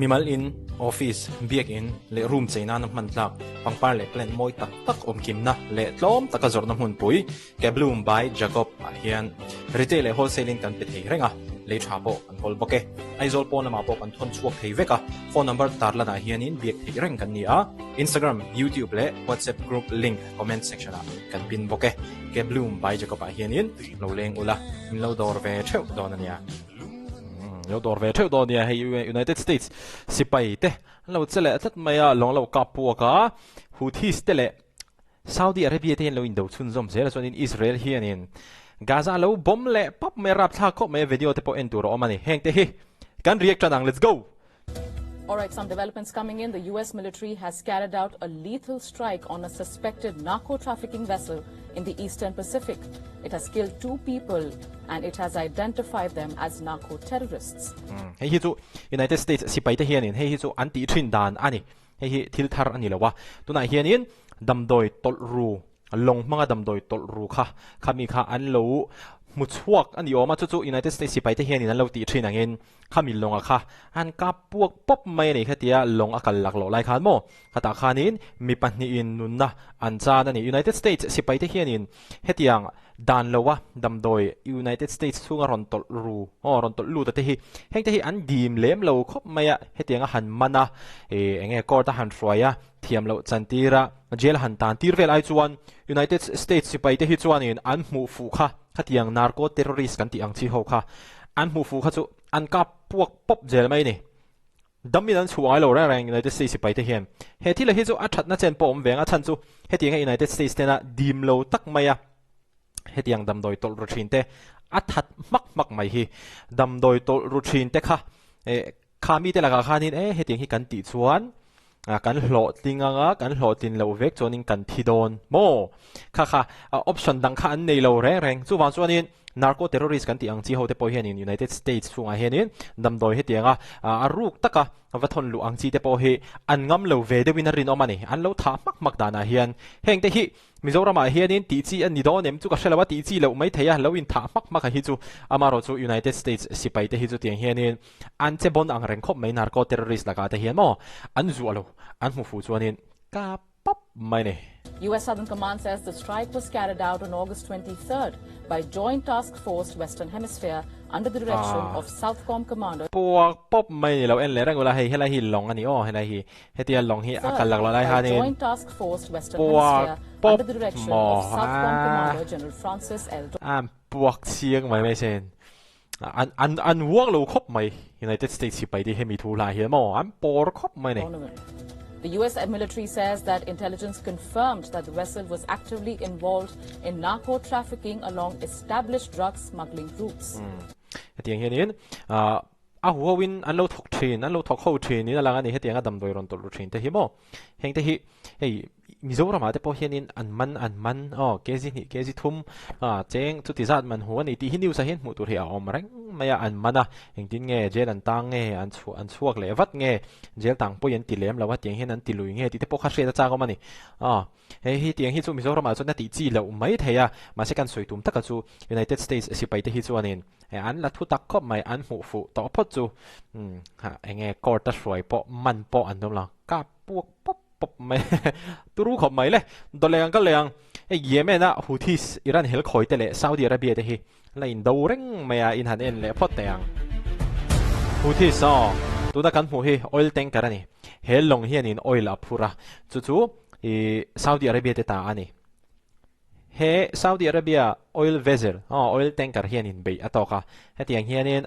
mimal in office biak in le room chaina nam man tlak pangpar le plan moi tak tak om kim na le tlom takazor na hun pui ke bloom by jacob hian retail le wholesaling kan pe thei renga le thapo an hol boke aizol pon ma pop an thon chuak thei veka phone number tarla na hian in biak thei reng kan nia instagram youtube le whatsapp group link comment section a kan pin boke ke bloom by jacob hian in lo leng ula min lo dor ve theu don ania yo dor ve theu don nia hei united states sipai te lo chele that maya long lo ka pu ka houthis te le saudi arabia te lo indo chun zom zela chon in israel hian in Gaza lo bom le pop me rap tha ko me video te po enduro omani heng te hi kan react chanang let's go. All right, some developments coming in. The US military has carried out a lethal strike on a suspected narco trafficking vessel in the Eastern Pacific. It has killed 2 people and it has identified them as narco terrorists. Hei hi chu United States sipai te hian in hei hi chu anti thin dan ani hei hi thil thar ani lawa tuna hian in damdoi tol ru long manga damdoi tol ru kha khami kha an lo muchuak ani oma chu United States sipai te hian in an lo ti thin angin khami longa kha an ka puak pop mai nei khatia long akal lak lo lai khan mo khata khanin mi panni in nunna an cha ani United States sipai te hian in hetiang dan lowa damdoi United States chunga ron tol lu ta te hi heng te hi an dim lem lo khop maya hetianga han mana enge kor ta han froya thiam lo chantira jail han tan tir vel ai chuan United States sipai te hi chuan in an mu fu kha khatiang narco terrorist kan ti ang chi ho kha an mu fu kha chu an ka puak pop jail mai ni damin an chuang lo rang United States sipai te hian he thila hi chu a that na chen pom venga chan chu hetianga United States te na dim lo tak maya hetiang damdoi tol ruthin te a that mak mai hi damdoi tol ruthin te kha khami te laga khanin hetiang hi kan ti chuan kan hlo tinga kan hlo tin lo vek chonin kan thidon mo kha option dang kha an nei lo reng chu wan chuanin narco terrorist kan ti ang chi ho te po hian in United States chunga hianin damdoi hetianga aruk taka vathon lu ang chi te po hi an ngam lo ve de win rin omani an lo tha mak dana hian heng te hi Mizoram hianin ti chi an ni do nem chu ka helawa ti chi lo mai theya lo in tha mak hi chu amaro chu United States sipai te hi chu tiang hianin an che bon ang reng khop mai narco terrorist laga te hian mo an zu alo an mu fu chuanin ka pop mai ne. U.S. Southern Command says the strike was carried out on August 23rd by Joint Task Force Western Hemisphere under the direction of Southcom Commander. Pop mai lo en le rang ula hei helai hi long ani helai hi hetia long hi akal lak lo lai ha ni Joint Task Force Western Hemisphere under the direction of Southcom Commander General Francis L. Puak siang mai sen an wang lo khop mai United States sipai di hemi thu la hi mo an por khop mai ne. The U.S. military says that intelligence confirmed that the vessel was actively involved in narco trafficking along established drug smuggling routes. Hetiang hianin huawin an lo thok thin an lo thok ho thin ni la ani hetianga damdoi ron tol thin te hi mo heng te hi hei Mizoram te po hianin an man kezi thum cheng chu ti zat man hu ani ti hi news a hin mu tur hi a om reng maya an mana heng tin nge jel an tang nge an chuak le wat nge jel tang po yen ti lem lawa tiang hin an ti lui nge ti te po kha hre ta cha ko mani hei hi tiang hi chu Mizoram chu na ti chi lo mai theya ma se kan soitum taka chu United States sipai te hi chu anin an la thu tak khop mai an mu fu to phot chu enge court ta roi po man po an dom la ka puak pop mai turu khop mai le doleng ka leng Yemen na Houthis Iran hel khoi te le Saudi Arabia te hi lain do reng maya in han en le phot teang Houthis tu da kan mu hi oil tanker ani hel long hian in oil apura chu Saudi Arabia te ta ani he Saudi Arabia oil vessel oil tanker hian in bei atoka hetiang hian in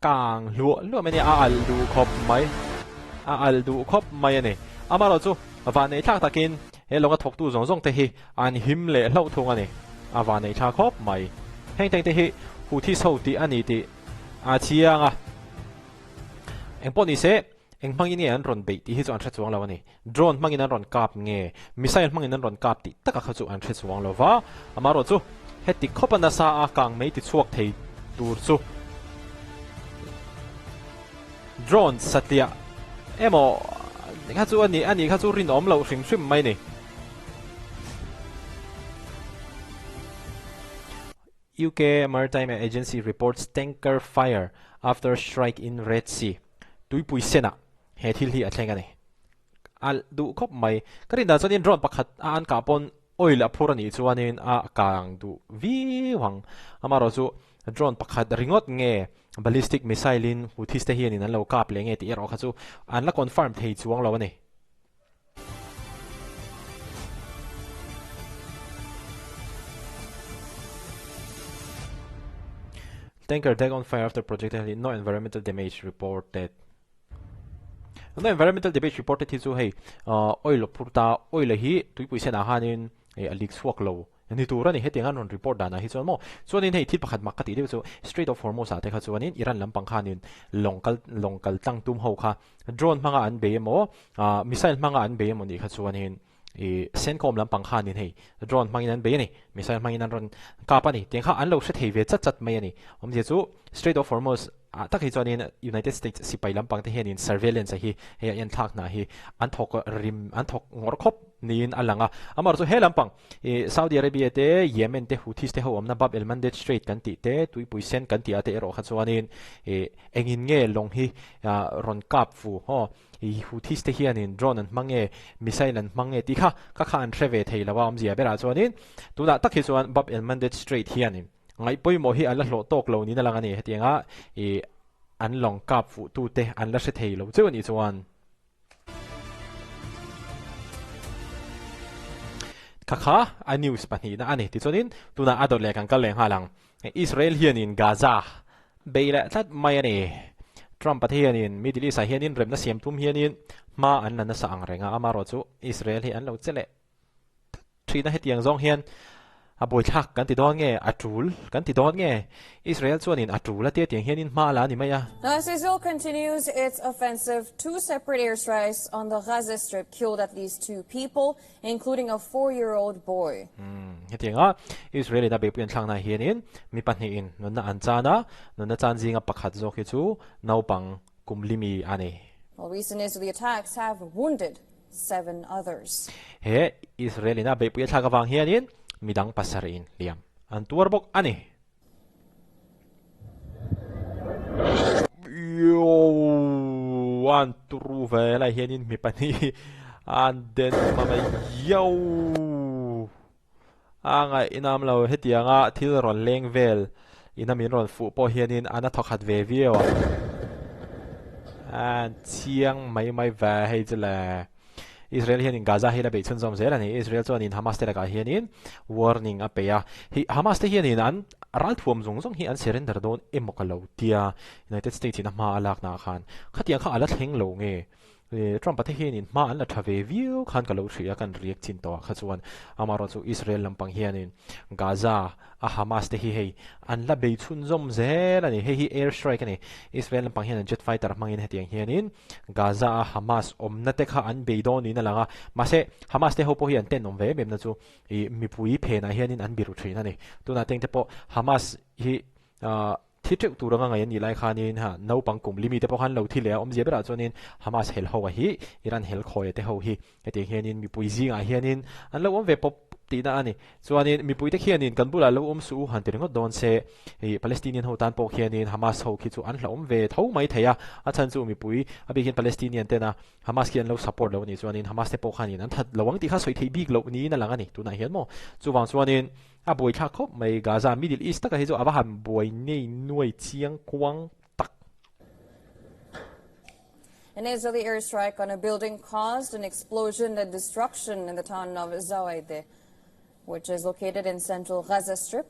kang lu mani al du khop mai ani amaro chu avanei thak takin he longa thok tu zong te hi an him le hlo thung ani avanei tha khop mai heng te hi Houthis ho ti ani ti chianga engponi se engmangin an ron bei ti hi chu an thra chuang lo ani drone mangin an ron kap nge missile mangin an ron kap ti taka kha chu an thra chuang lo wa amaro chu heti khopana sa a kang mei ti chuak thei tur chu drone satia emo kha chu ani kha chu rin om lo hring hrim mai ni UK Maritime Agency reports tanker fire after strike in Red Sea. Tuipui Sen he thil hi a thleng ani al du khop mai karin da chuanin drone pakhat an ka pon oil a phur ani chuanin a kang du vi wang amaro chu drone pakhat ringot nge ballistic missile in Houthis te hianin an lo kap le nge ti ero kha chu an la confirm thei chuang lo ani tanker deck on fire after projectile no environmental damage reported. No environmental damage reported hi chu hei oil phurta oil hi tuipui sen a hanin a leak suak lo ani tura ni heting an report dana hi chuan mo chuanin hei thil pakhat makati deu chu Strait of Hormuz a te kha chuanin Iran lampang khanin longkal tang tum ho kha drone manga an be mo missile manga an be mo ni kha chuanin Sencom lampang khanin hei drone mangin an be ni missile mangin an ron ka pa ni teng kha an lo hre thei ve chat mai ani je chu Strait of Hormuz tak hi chuanin United States sipai lampang te hianin surveillance hi he yan thak na hi an thok rim an thok ngor khop nin alanga amar chu he lampang Saudi Arabia te Yemen te Houthis te ho amna bab el mandate Strait kan ti te Tuipui Sen kan ti ate ero kha chuanin engin nge long hi ron kap fu ho Houthis te hianin drone an mange missile an mange ti kha an treve thei lawa amzia bera chuanin tuna tak hi chuan bab el mandate Strait hianin ngai poi mo hi an la hlo tok lo ni na lang ani hetianga an long kap fu tu te an la hre thei lo chu ani chuan kha a news pani na ani ti chuanin tuna ador le kan kal leng halang Israel hianin Gaza beila that mai ani Trump pathianin Middle East hianin remna siam tum hianin ma an na sa ang renga amaro chu Israel hi an lo chele thina hetiang zong hian a boi thak kan ti don nge atul kan ti don nge Israel chuanin atul ate tiang hianin ma la ni maya As Israel continues its offensive, 2 separate airstrikes on the Gaza Strip killed at least 2 people, including a 4-year-old boy. Hetianga Israel na be puan thlang na hianin mi panhi in nonna anchana nonna chanjinga pakhat zo khi chu Naupang kumlimi ani Well, recent Israeli attacks have wounded 7 others. he Israel na be puan thlang awang hianin midang pasarin liam an tuarbok ani yo wan tru vela hianin mi pani an den mama yo anga inam lo hetianga thil ron leng vel inamin ron fu po hianin ana thokhat ve viawa an chiang mai va hei chela Israel hianin Gaza hila be chun zom zela ni Israel chuanin Hamas te ka hianin warning a peya hi Hamas te hianin an ral thuam zong hi an surrender don emokalo tia United States in ma alak na khan khatiang kha ala thleng lo nge Trump te hianin ma an la thave view khan ka lo thria kan react chin to kha chuan amaro chu Israel lampang hianin Gaza a Hamas te hi hei an la be chun zom zela ni hei air strike ani Israel lampang hianin jet fighter mangin hetiang hianin Gaza a Hamas omna te kha an be don ni na langa mase Hamas te ho po hian ten om ve mem na chu mi pui phe na hianin an biru thina ni tuna teng te po Hamas hi thitrek turanga ngai ni lai khanin ha Naupang kum limi te po khan lo thile om je bera chonin Hamas hel ho hi Iran hel khoe te ho hi ete hianin mi pui zinga hianin an lo om ve pop tina ani chuanin mi pui te khianin kan bula lo om su han teringot don se Palestinian ho tan po khianin Hamas ho khi chu an hlom ve tho mai theya a chan chu mi pui abi hin Palestinian te na Hamas kian lo support lo ni chuanin Hamas te po khanin an that lawang ti kha soi thei big lo ni na langani tuna hian mo chuwang chuanin a boi tha khop mai Gaza Middle East ta ka hi chu aba han boi nei nuai chiang kwang tak An Israeli airstrike on a building caused an explosion and destruction in the town of Zawaide, which is located in central Gaza Strip.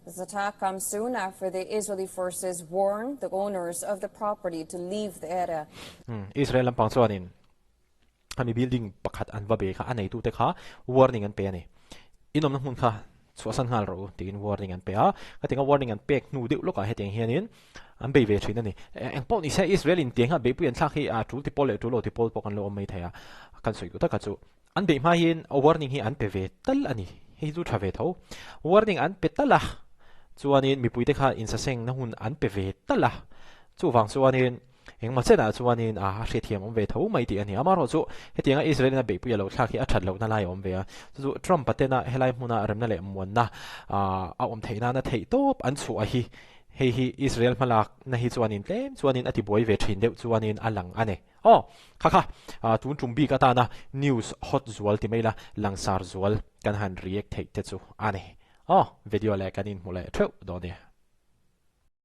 This attack comes soon after the Israeli forces warned the owners of the property to leave the area. Israel lampang chuanin ami building pakhat an va be kha anei tu te kha warning an pe ani inom na hun kha chuasan ngal ro tin warning an pe a ka tinga warning an pek nu deuh loka heteng hianin an be ve thina ni eng pon ni se Israel in tenga be puan thak hi a tul ti pol le tu lo ti pol pokan lo mai thaya kan soi tu ta ka chu an be ma hin a warning hi an pe ve tal ani hi zu thave tho warning an pe tala chuanin mi pui te kha in sa seng na hun an pe ve tala chu wang chuanin eng ma chena chuanin a hre thiam om ve tho mai ti ani amaro chu hetianga Israel na be pu ya lo thla khi a that lo na lai om ve a chu Trump patena helai hmuna remna le mon na a om theina na thei top an chu a hi Israel malak na hi chuanin tlem chuanin ati boi ve thin deuh chuanin alang ane kha tun tumbi ka ta na news hot zual ti mai la langsar zual kan han react thei te chu ani video le kanin mule theu do ne